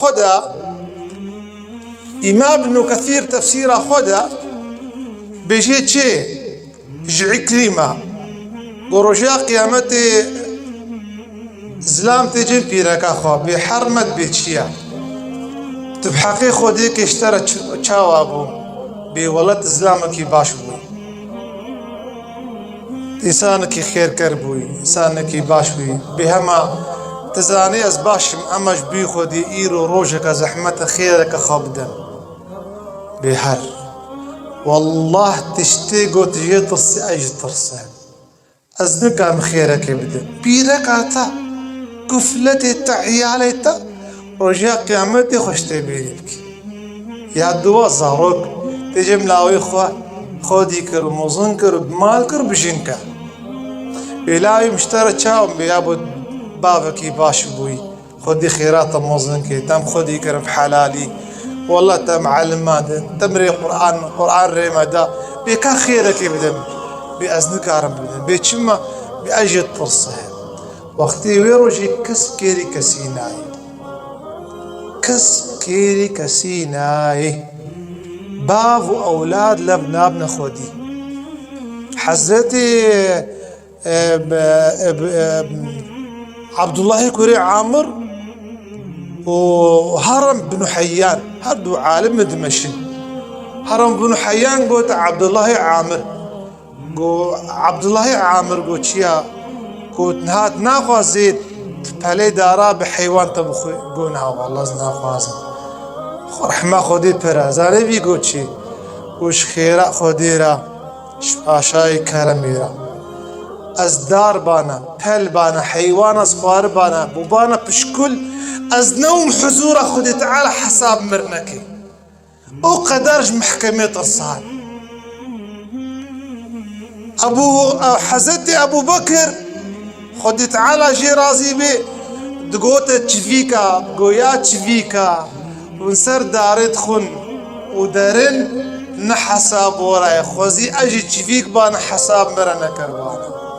خدا إمام ابن كثير تفسير خدا بيجي چه جعي كلمة قرجا قيامتي زلام تجين بيركا خوا بحرمت بيتشيا تبحقي خودي كشترى چاوابو بولد زلامكي باشبوي إنسانكي خير كربوي إنسانكي باشبوي بهما تزاني از باشم امش بي خودي ايرو روجك زحمت خيرك خابدن بهر والله تشتي قوت جي ترسي اج ترسي ازنك ام خيرك بدن بيرك اتا كفلتي تعيالي تا رجاء قيامتي خشتي بيدك يا دوا زاروك تجي ملاوي خودي كر موزن كر بمال كر بجنكا بلاوي مشترى تشاوم بيابو بابكي باش بوي خدي خيرات موزنكي تم خدي كرب حلالي والله تم علم تمري قرآن ريمدا بيكا خيرك بدم بأزنك عرب بدم بيتشما بأجد فرصة وقتي ويروجي كس كيري كسيناي كس كيري كسيناي بابو أولاد لبنا ابن خدي حزتي عبد الله كوري عامر وهرم بن حيان هردو عالم دمشق هرم بن حيان قلت عبد الله عامر قو عبد الله عامر قلت شيا قلت نهات ناخوا زيد فلي دارا بحيوان تبخي قلنا والله ناخوازن رحمة خودي برازاني بي قلت شي وش خيرا خوديرا شاشاي كرميرا از دار بانا پل بانا حيوان اصفار بانا بوبانا بشكل از نوم حضور خدي تعالى حساب مرنكي او قدرج محكمة الصال ابو حزتي ابو بكر خدي تعالى جي رازي بي دقوت تشفيكا قويا تشفيكا ونسر دارت خن ودارن نحساب وراي خوزي اجي تشفيك بانا حساب مرنا كربانا